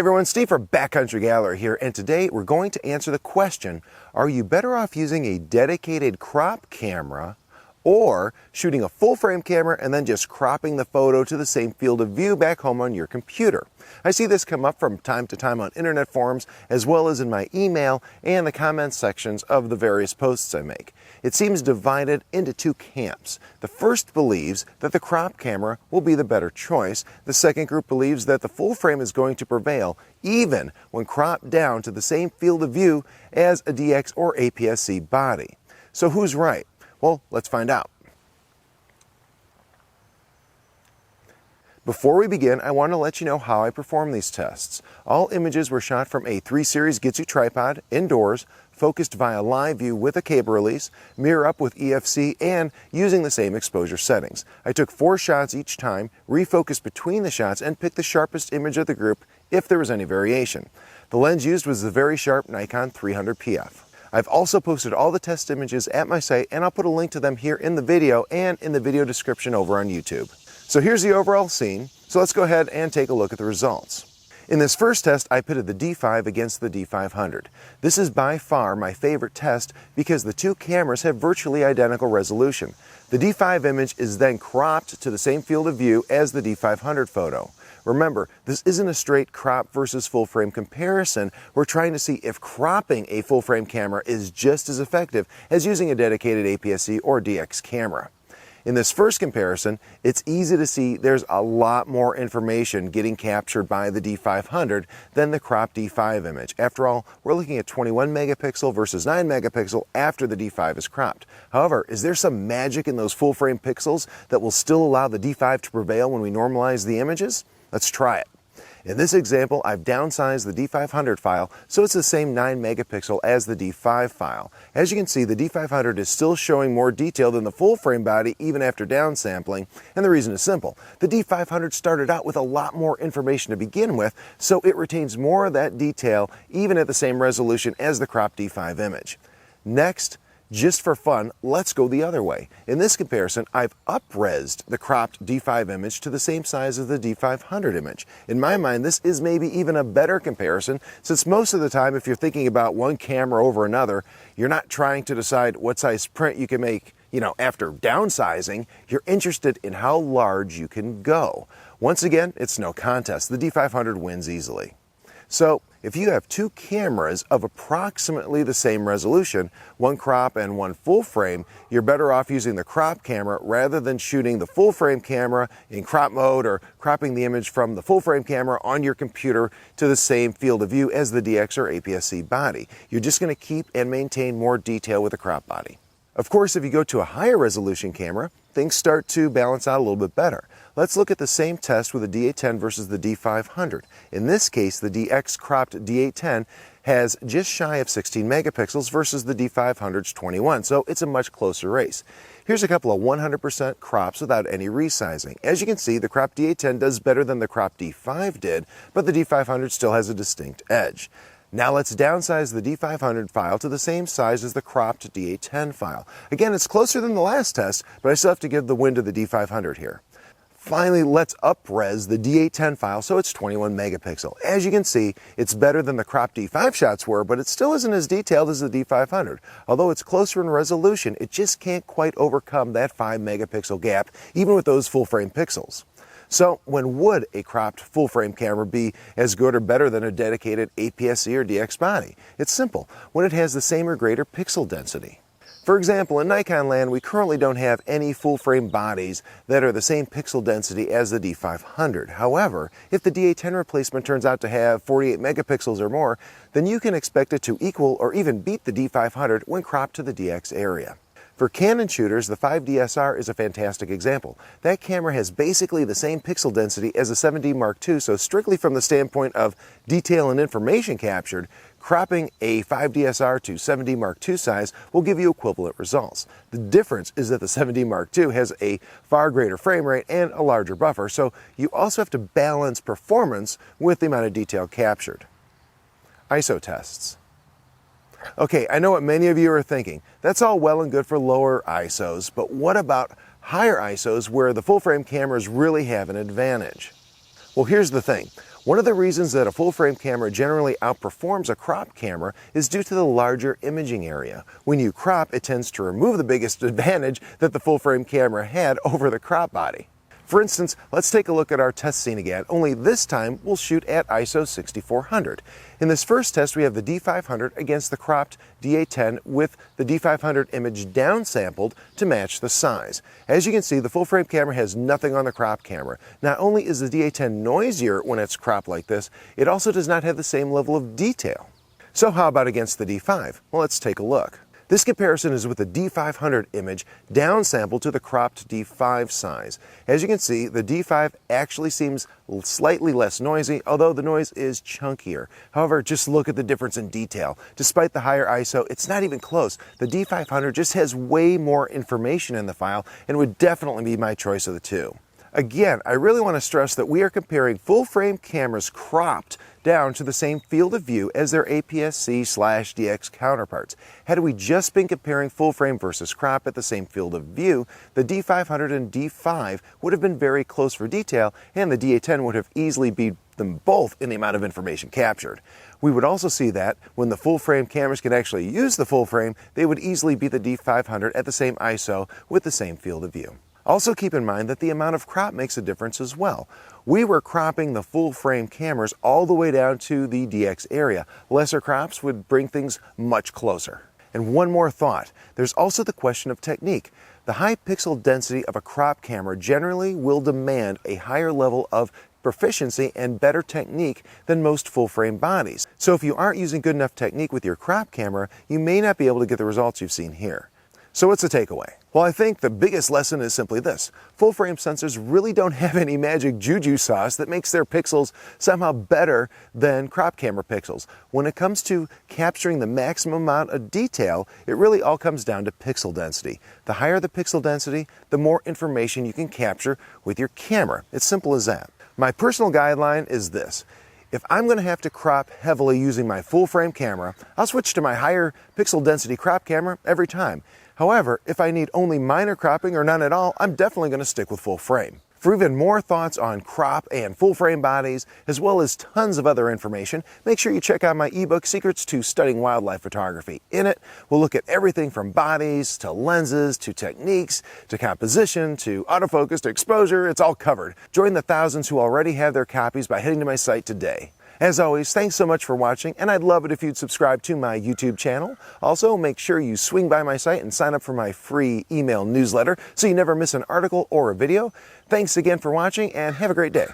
Everyone, Steve for Backcountry Gallery here, and today we're going to answer the question, are you better off using a dedicated crop camera or shooting a full frame camera and then just cropping the photo to the same field of view back home on your computer? I see this come up from time to time on internet forums as well as in my email and the comments sections of the various posts I make. It seems divided into two camps. The first believes that the crop camera will be the better choice. The second group believes that the full frame is going to prevail even when cropped down to the same field of view as a DX or APS-C body. So who's right? Well, let's find out. Before we begin, I want to let you know how I perform these tests. All images were shot from a 3 Series Gitsu tripod, indoors, focused via live view with a cable release, mirror up with EFC, and using the same exposure settings. I took 4 shots each time, refocused between the shots, and picked the sharpest image of the group if there was any variation. The lens used was the very sharp Nikon 300PF. I've also posted all the test images at my site, and I'll put a link to them here in the video and in the video description over on YouTube. So here's the overall scene, so let's go ahead and take a look at the results. In this first test, I pitted the D5 against the D500. This is by far my favorite test because the two cameras have virtually identical resolution. The D5 image is then cropped to the same field of view as the D500 photo. Remember, this isn't a straight crop versus full frame comparison. We're trying to see if cropping a full frame camera is just as effective as using a dedicated APS-C or DX camera. In this first comparison, it's easy to see there's a lot more information getting captured by the D500 than the cropped D5 image. After all, we're looking at 21 megapixel versus 9 megapixel after the D5 is cropped. However, is there some magic in those full frame pixels that will still allow the D5 to prevail when we normalize the images? Let's try it. In this example, I've downsized the D500 file so it's the same 9 megapixel as the D5 file. As you can see, the D500 is still showing more detail than the full frame body even after downsampling, and the reason is simple. The D500 started out with a lot more information to begin with, so it retains more of that detail even at the same resolution as the cropped D5 image. Next, just for fun, let's go the other way. In this comparison, I've up-resed the cropped D5 image to the same size as the D500 image. In my mind, this is maybe even a better comparison, since most of the time, if you're thinking about one camera over another, you're not trying to decide what size print you can make, after downsizing. You're interested in how large you can go. Once again, it's no contest. The D500 wins easily. So, if you have two cameras of approximately the same resolution, one crop and one full frame, you're better off using the crop camera rather than shooting the full frame camera in crop mode or cropping the image from the full frame camera on your computer to the same field of view as the DX or APS-C body. You're just going to keep and maintain more detail with the crop body. Of course, if you go to a higher resolution camera, things start to balance out a little bit better. Let's look at the same test with the D810 versus the D500. In this case, the DX cropped D810 has just shy of 16 megapixels versus the D500's 21, so it's a much closer race. Here's a couple of 100% crops without any resizing. As you can see, the cropped D810 does better than the cropped D5 did, but the D500 still has a distinct edge. Now let's downsize the D500 file to the same size as the cropped D810 file. Again, it's closer than the last test, but I still have to give the win to the D500 here. Finally, let's up-res the D810 file so it's 21 megapixel. As you can see, it's better than the cropped D5 shots were, but it still isn't as detailed as the D500. Although it's closer in resolution, it just can't quite overcome that 5 megapixel gap, even with those full-frame pixels. So, when would a cropped full-frame camera be as good or better than a dedicated APS-C or DX body? It's simple, when it has the same or greater pixel density. For example, in Nikon land, we currently don't have any full-frame bodies that are the same pixel density as the D500. However, if the D810 replacement turns out to have 48 megapixels or more, then you can expect it to equal or even beat the D500 when cropped to the DX area. For Canon shooters, the 5DSR is a fantastic example. That camera has basically the same pixel density as the 7D Mark II, so strictly from the standpoint of detail and information captured, cropping a 5DSR to 7D Mark II size will give you equivalent results. The difference is that the 7D Mark II has a far greater frame rate and a larger buffer, so you also have to balance performance with the amount of detail captured. ISO tests. Okay, I know what many of you are thinking. That's all well and good for lower ISOs, but what about higher ISOs where the full-frame cameras really have an advantage? Well, here's the thing. One of the reasons that a full-frame camera generally outperforms a crop camera is due to the larger imaging area. When you crop, it tends to remove the biggest advantage that the full-frame camera had over the crop body. For instance, let's take a look at our test scene again, only this time we'll shoot at ISO 6400. In this first test, we have the D500 against the cropped D810 with the D500 image downsampled to match the size. As you can see, the full-frame camera has nothing on the crop camera. Not only is the D810 noisier when it's cropped like this, it also does not have the same level of detail. So how about against the D5? Well, let's take a look. This comparison is with the D500 image downsampled to the cropped D5 size. As you can see, the D5 actually seems slightly less noisy, although the noise is chunkier. However, just look at the difference in detail. Despite the higher ISO, it's not even close. The D500 just has way more information in the file and would definitely be my choice of the two. Again, I really want to stress that we are comparing full-frame cameras cropped down to the same field of view as their APS-C/DX counterparts. Had we just been comparing full-frame versus crop at the same field of view, the D500 and D5 would have been very close for detail, and the D810 would have easily beat them both in the amount of information captured. We would also see that when the full-frame cameras can actually use the full-frame, they would easily beat the D500 at the same ISO with the same field of view. Also keep in mind that the amount of crop makes a difference as well. We were cropping the full-frame cameras all the way down to the DX area. Lesser crops would bring things much closer. And one more thought, there's also the question of technique. The high pixel density of a crop camera generally will demand a higher level of proficiency and better technique than most full-frame bodies. So if you aren't using good enough technique with your crop camera, you may not be able to get the results you've seen here. So what's the takeaway? Well, I think the biggest lesson is simply this. Full-frame sensors really don't have any magic juju sauce that makes their pixels somehow better than crop camera pixels. When it comes to capturing the maximum amount of detail, it really all comes down to pixel density. The higher the pixel density, the more information you can capture with your camera. It's simple as that. My personal guideline is this. If I'm going to have to crop heavily using my full-frame camera, I'll switch to my higher pixel density crop camera every time. However, if I need only minor cropping or none at all, I'm definitely going to stick with full frame. For even more thoughts on crop and full frame bodies, as well as tons of other information, make sure you check out my ebook, Secrets to Studying Wildlife Photography. In it, we'll look at everything from bodies, to lenses, to techniques, to composition, to autofocus, to exposure. It's all covered. Join the thousands who already have their copies by heading to my site today. As always, thanks so much for watching, and I'd love it if you'd subscribe to my YouTube channel. Also, make sure you swing by my site and sign up for my free email newsletter so you never miss an article or a video. Thanks again for watching, and have a great day.